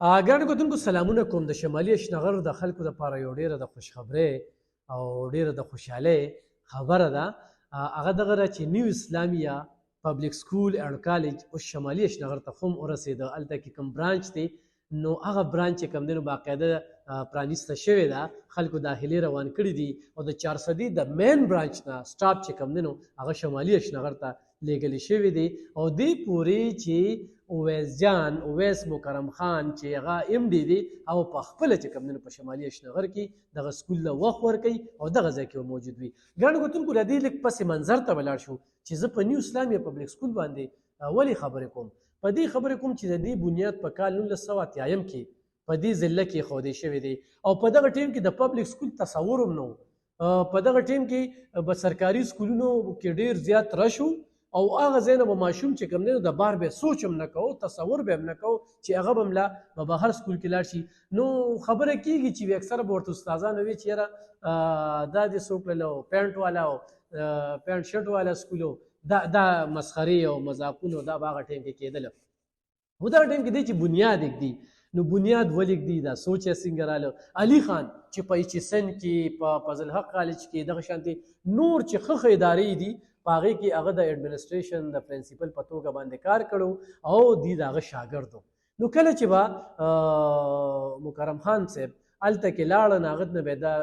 ګرانو کتونکو سلامونه کوم د شمالي اشنغر د خلکو دپاره یو ډیره د خوشخبرۍ او ډیره د خوشحالۍ خبره ده. هغه دغه ده چې نیو اسلامیه پبلیک سکول اینډ کالج اوس شمالي اشنغر ته خو هم ورسېده. هلته کې کوم برانچ دی نو هغه برانچ چې کوم دی نو باقاعده پرانیسته شوې ده، خلکو داخلي روان کړي دي او د چارسدي د مین برانچ نه سټاپ چې کوم دی نو هغه شمالي اشنغر ته لیږلي شوي دي او دې پورې چې اویس جان اویس مکرم خان چې هغه ایم ډي دی او په خپله چې کوم دی نو په شمالي اشنغر کې دغه سکول له وخت ورکوي او دغه ځای کې موجود وي. ګرانو کتونکو له دې لږ پسې منظر ته ولاړ شو چې زه په نیو اسلامیه پبلیک سکول باندې ولې خبرې کوم. په دې خبرې کوم چې د دې بنیاد په کال 1980 کې په دې ضلع کې ایښودی شوی دی او په دغه ټیم کې د پبلیک سکول تصور هم نه و. په دغه ټیم کې به سرکاري سکولونو کې ډېر زیات رش و او هغه ځای نه به ماشوم چې کوم دی نو د بار به سوچ هم نه کوو، تصور به هم نه کوو چې هغه به ملا به بهر سکول کې لاړ شي. نو خبره کېږي چې اکثره به ورته استادان وي چې یاره دا دې څوک تللو پینټ والا او پینټ شرټ والا سکول دا مسخرې او مذاقونه دا به هغه ټیم کې کېدله. خو دغه ټیم کې دی چې بنیاد ایږدي نو بنیاد ولږدي دا سوچ یې څنګه راله. علي خان چې په ایچ اس این کې په فضل حق کالج کې دغه شانتې نور چې ښه ادارې دي په هغې کې هغه د ایډمنسټریشن د پرنسپل په توګه باندې کار کړو او دی د هغه شاګرد و. نو کله چې به مکرم خان صاحب هلته کې لاړه نو هغه نه به دا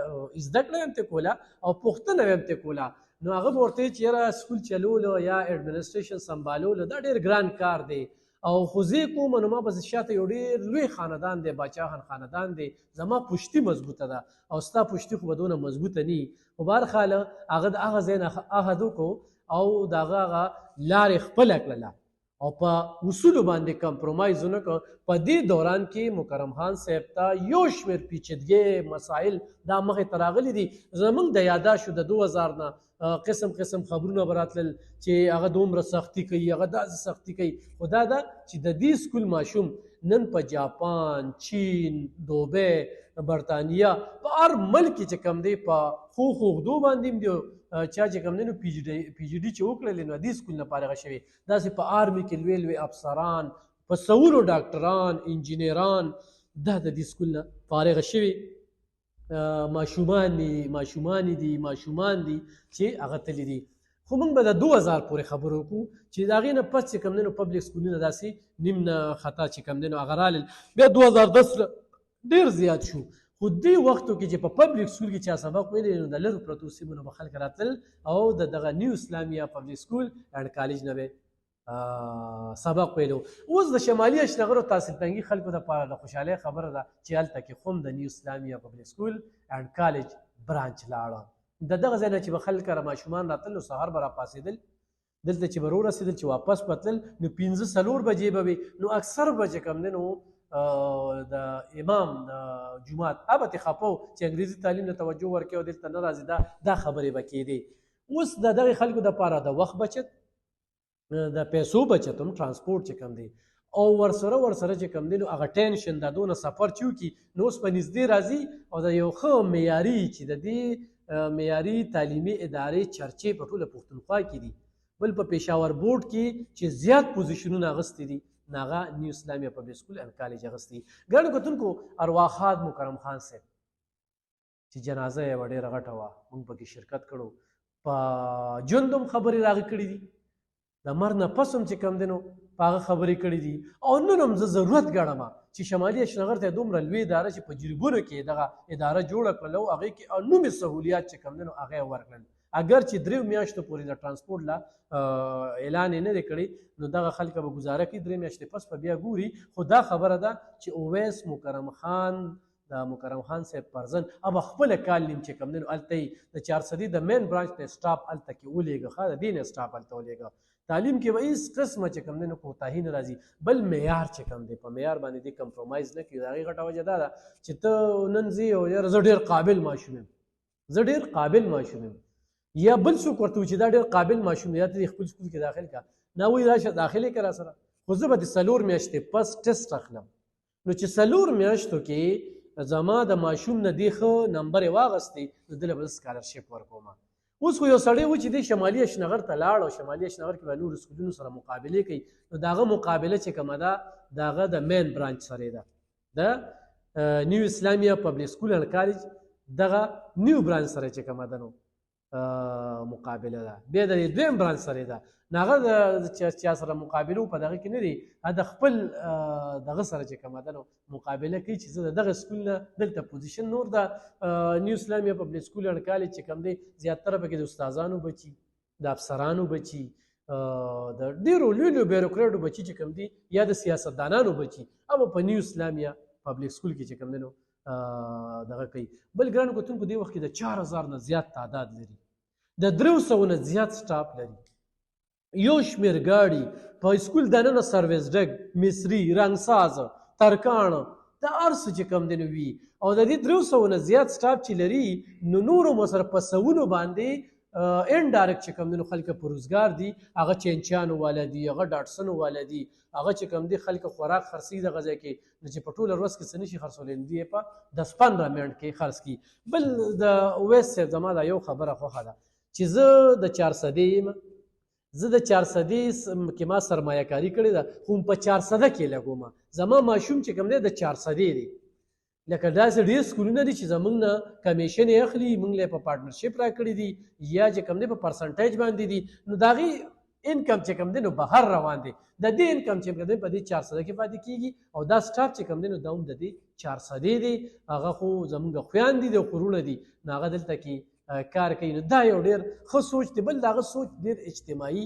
زده کړه هم ترې کوله او پوښتنه به هم ترې کوله. نو هغه به ورته چې یاره سکول چلولو یا ایډمنسټریشن سنبالولو دا ډېر ګران کار دی او خو زه کوم نو ما به شاته یو ډېر لوی خاندان دی، باچا خان خاندان دی، زما پشتي مضبوطه ده او ستا پشتي خو به دونه مضبوطه نه وي. خو بهرحال هغه د هغه ځای نه عهد وکړو او د هغه لارې خپله کړله او په اصولو باندې کمپرومایز ونه کړ. په دې دوران کې مکرم خان صاحب ته یو شمېر پیچیدګۍ مسایل دا مخې ته راغلي دي. زموږ د یاداشتو د 2000 نه قسم قسم خبرونه به راتلل چې هغه دومره سختي کوي، هغه داسې سختي کوي. خو دا ده چې د دې سکول ماشوم نن په جاپان، چین، دوبۍ، برطانیه په هر ملک کې چې کوم دی په ښو اوږدو باندې هم دی چا چې کوم دی نو پی جي ډي چې وکړلې نو دې سکول نه فارغه شوي. داسې په آرمي کې لوی لوی افسران، په سوونو ډاکټران، انجینران دا د دې سکول نه فارغه شوي ماشومان دي چې هغه تللي دي. خو موږ به د 2000 پورې خبرې وکړو چې د هغې نه پس چې کوم دی نو پبلیک سکولونه داسې نیم نه خطا چې کوم دی نو هغه رالل. بیا 2010 ډېر زیات شو. خو دې وختو کې چې په پبلیک سکول کې چا سبق ویلی نو د لرو پرتو سیمو نه به خلک راتلل او د دغه نیو اسلامیه پبلیک سکول اینډ کالج نه به سبق ویلو. اوس د شمالي اشنغرو تحصیل پنګي خلکو دپاره د خوشحالۍ خبره ده چې هلته کې خو هم د نیو اسلامیه پبلیک سکول اینډ کالج برانچ لاړه. د دغه ځای نه چې به خلک را ماشومان راتلل نو سهار به راپاڅېدل، دلته چې به راورسېدل چې واپس به تلل نو 5-4 بجې به وي. نو اکثر به چې کوم دی نو د امام د جومات هغه به ترې خفه و چې انګریزي تعلیم ته توجه ورکوي او دلته نه راځي. دا خبرې به کېدې. اوس د دغې خلکو دپاره د وخت بچت، د پیسو بچت هم ټرانسپورټ چې کوم دی او ورسره چې کوم دی نو هغه ټینشن دا دونه سفر چې وکړي نو اوس په نږدې راځي او د یو ښه معیاري چې د دې معیاري تعلیمي ادارې چرچې په ټوله پښتونخوا کې دي. بل په پېښور بورډ کې چې زیات پوزیشنونه اخیستي دي نو هغه نیو اسلامیه پبلیک سکول اینډ کالج اخیستي. ګرانو کتونکو ارواښاد مکرم خان صاحب چې جنازه یې وه ډېره غټه وه، موږ پکې شرکت کړو، په ژوند هم خبرې راغې کړي دي، د مرګ نه پس هم چې کوم دی نو په هغه خبرې کړي دي او نن هم زه ضرورت ګڼم چې شمالي اشنغر ته دومره لوی اداره چې په جریبونو کې دغه اداره جوړه کړله او هغې کې عمومي سهولیات چې کوم دی نو هغه یې ورکړل. اگر چې 3 میاشتو پورې د ټرانسپورټ لا اعلان یې نه دی کړی نو دغه خلک به ګزاره کوي 3 میاشتې پس به بیا ګوري. خو دا خبره ده چې اویس مکرم خان د مکرم خان صاحب پرزن اب خپله کال نیم چې کوم دی نو هلته یې د چارسدي د مین برانچ نه سټاف هلته کې ولېږه، ښه د دې نه سټاف هلته ولېږه. تعلیم کې به هېڅ قسمه چې کوم دی نو کوتاهي نه راځي. بل معیار چې کوم دی په معیار باندې دې کمپرومایز نه کوي. د هغې غټه وجه دا ده چې ته نن ځې او یاره زه ډېر قابل ماشوم یم یا بل څوک ورته وي چې دا ډېر قابل ماشوم دی یا ته دې خپل سکول کې داخل کړه نه وایي راشه داخلې کړه سره. خو زه به د 4 میاشتې پس ټسټ اخلم نو چې 4 میاشتو کې زما د ماشوم نه دې ښه نمبر یې واغستی نو دله به زه سکالرشپ ورکوم. اوس خو یو سړی و چې دی شمالي اشنغر ته لاړ او شمالي اشنغر کې به نورو سکولونو سره مقابلې کوي نو د هغه مقابله چې کومه ده د هغه د مین برانچ سره ده د نیو اسلامیه پبلک سکول اینډ کالج دغه نیو برانچ سره چې کومه ده نو مقابله ده. بیا د دویم برانچ سره ده نو هغه د چا سره مقابله په دغه کې نه دی، د خپل دغه سره چې کومه ده نو مقابله کوي چې زه د دغه سکول نه دلته پوزیشن نور د نیو اسلامیه پبلک سکول اینډ کالج چې کوم دی زیاتره پکې د استادانو بچي، د افسرانو بچي، د ډېرو لوی لوی بیروکراټو بچي چې کوم دي یا د سیاستدانانو بچي، اما په نیو اسلامیه پبلک سکول کې چې کوم دی نو دغه کوي. بل ګرانو کتونکو دې وخت کې د 4000 نه زیات تعداد لري، د 300 نه زیات سټاف لري، یو شمېر ګاډي په سکول دننه سرویس ډګ، مصري، رنګساز، ترکاڼ د هر څه چې کوم دی نو وي، او د دې 300 نه زیات سټاف چې لري نو نورو مو سره په سوونو باندې انډایرکټ چې کوم دی نو خلک په روزګار دي، هغه چینچیانو والا دي، هغه ډاټسنو والا دي، هغه چې کوم دی خلک خوراک خرڅوي دغه ځای کې نو چې په ټوله ورځ کې څه نشي خرڅولی نو دوی یې په 10-15 منټ کې خرڅ کړي. بل د اویس صاحب زما دا یو خبره خوښه ده چې زه د 400 یم، زه د 400 کې ما سرمایه کاري کړې ده خو په 400 کې لګوم، زما ماشوم چې کوم دی د 400 دی، لکه داسې ډېر سکولونه دي چې زموږ نه کمیشن یې اخلي، موږ له په پارټنرشپ راکړي دي یا چې کوم دی په پرسنټیج باندې دي، نو د هغې انکم چې کوم دی نو بهر روان دی، د دې انکم چې کوم دی په دې 400 کې پاتې کېږي، او دا سټاف چې کوم دی نو دا هم د دې 400 دی، هغه خو زموږ خویندې دي او خورونه دي نو هغه دلته کې کار کوي. نو دا یو ډېر ښه سوچ دی. بل د هغه سوچ ډېر اجتماعي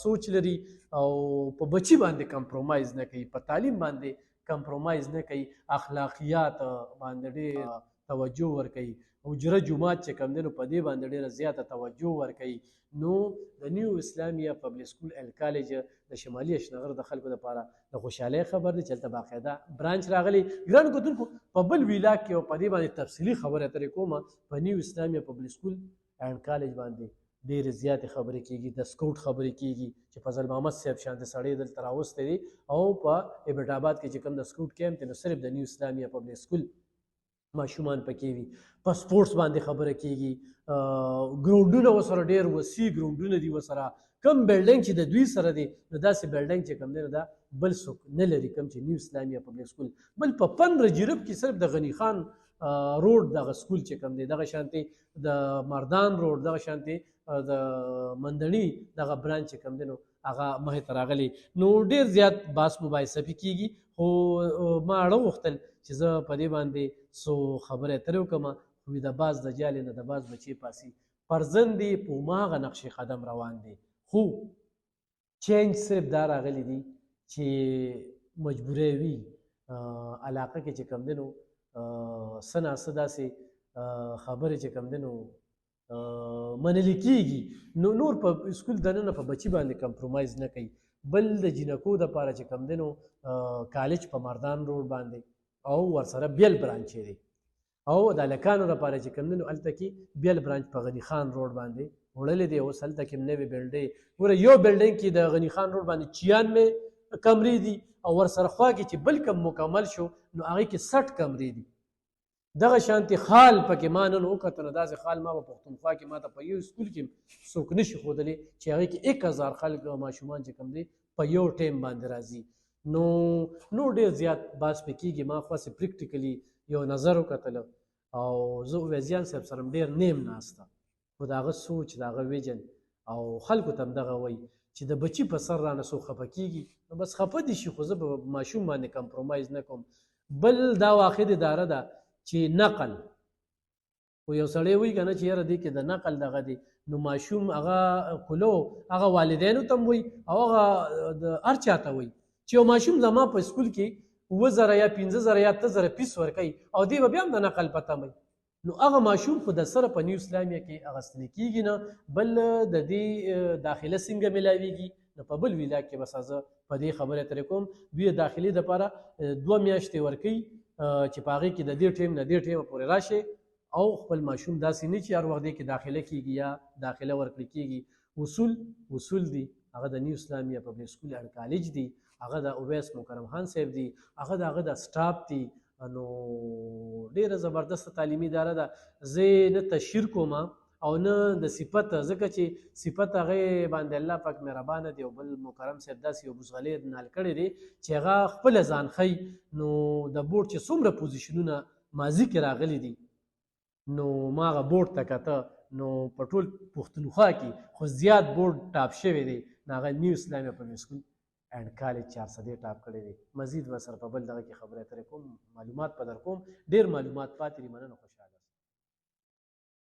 سوچ لري او په بچي باندې کمپرومایز نه کوي، په تعلیم باندې کمپرومایز نه کوي، اخلاقیات باندې ډېر توجه ورکوي، حجره جومات چې کوم دی نو په دې باندې ډېره زیاته توجه ورکوي. نو د نیو اسلامیه پبلک سکول اینډ کالج د شمالي اشنغر د خلکو لپاره د خوشحالۍ خبر دی چې هلته باقاعده برانچ راغلی. ګرانو کتونکو په بل ویلا کې او په دې باندې تفصیلي خبرې اترې کومه، په نیو اسلامیه پبلک سکول اینډ کالج باندې ډېرې زیاتې خبرې کېږي، د سکوټ خبرې کېږي چې فضل محمد صاحب شانتې سړی دلته راوستی دی، او په ایبټ آباد کې چې کوم د سکوټ کیمپ دی نو صرف د نیو اسلامیه پبلک سکول ماشومان پکې وي. په سپورټس باندې خبره کېږي، ګراونډونه ورسره ډېر وسیع ګراونډونه دي، ورسره کم بلډنګ چې د دوی سره دی نو داسې بلډنګ چې کوم دی نو دا بل څوک نه لري کوم چې نیو اسلامیه پبلک سکول. بل په 15 جرب کې صرف د غني خان روډ دغه سکول چې کوم دی، دغه شانتې د مردان روډ، دغه شانتې د مندړي دغه برانچ چې کوم دی نو هغه مخې ته راغلی. نو ډېر زیات بحث مباحثه پې کېږي، خو ما اړه غوښتل چې زه په دې باندې څو خبرې اترې وکړم. خو د باز د جالې نه د باز بچې پاسي، فرزند یې په هماغه نقش قدم روان دی، خو چینج صرف دا راغلی دی چې مجبوری وي علاقه کې چې کوم دی نو څه ناڅه داسې خبرې چې کوم دی نو منلی کېږي، نو نور په سکول دننه په بچي باندې کمپرومایز نه کوي. بل د جینکو دپاره چې کوم دی نو کالج په مردان روډ باندې او ورسره بیل برانچ دی، او د هلکانو دپاره چې کوم دی نو هلته کې بیل برانچ په غني خان روډ باندې وړلی دی. اوس هلته کې نوې بلډۍ ګوره، یو بلډنګ کې د غني خان روډ باندې 96 کمرې دي، او ورسره خوا کې چې بل کم مکمل شو نو هغې کې 60 کمرې دي. دغه شانتې خال پکې ما نن وکتل، نو داسې خال ما په پښتونخوا کې ما ته په یو سکول کې څوک نشي ښودلی چې هغې کې 1000 خلک ماشومان چې کوم دی په یو ټایم باندې راځي. نو ډېر زیات بحث پې کېږي. ما خاصې پریکټیکلي یو نظر وکتل، او زه اویزیان صاحب سره ډېر نیم ناسته، خو د هغه سوچ، د هغه ویژن، او خلکو ته هم دغه وایي چې د بچي په سر رانه څوک خفه کېږي نو بس خفه دي شي، خو زه به ماشوم باندې کمپرومایز نه کوم. بل دا واحد اداره ده چې نقل، خو یو سړی وایي که نه چې یاره دې کې د نقل دغه دی، نو ماشوم هغه کلو هغه والدینو ته هم وایي او هغه د هر چا ته وایي چې یو ماشوم زما په سکول کې 7000 یا 15000 یا 8000 فیس ورکوي او دی به بیا هم د نقل په تمه، نو هغه ماشوم خو د سره په نیو اسلامیه کې اخیستلی کېږي نه. بل د دې داخله څنګه میلاویږي نو په بل ویلا کې بس زه په دې خبرې اترې کوم. دوی د داخلي دپاره 2 میاشتې ورکوي چې په هغې کې د دې ټایم نه دې ټایمه پورې راشئ او خپل ماشوم داسې نه چې هر وخت دې کې داخله کېږي یا داخله ورکړل کېږي. اصول دي هغه د نیو اسلامیه پبلک سکول اینډ کالج دي، هغه د اویس مکرم خان صاحب دي، هغه د هغه د سټاف دي. نو ډېره زبردسته تعلیمي اداره ده. زه نه تشهیر کوم او نه د صفت، ځکه چې صفت هغې باندې الله پاک مهربانه دی او بل مکرم صاحب داسې یو بوسغلې نال کړی دی چې هغه خپله ځان ښیي. نو د بورډ چې څومره پوزیشنونه ماضي کې راغلي دي نو ما هغه بورډ ته کته نو په ټول پښتونخوا کې خو زیات بورډ ټاپ شوی دی نو هغه نیو اسلامیه پبلک سکول اینډ کالج 400 ټاپ کړی دی. مزید به سره په بل دغه کې خبرې اترې کوم، معلومات به در کوم. ډېر معلومات پاتې دي، مننه، خوشحاله.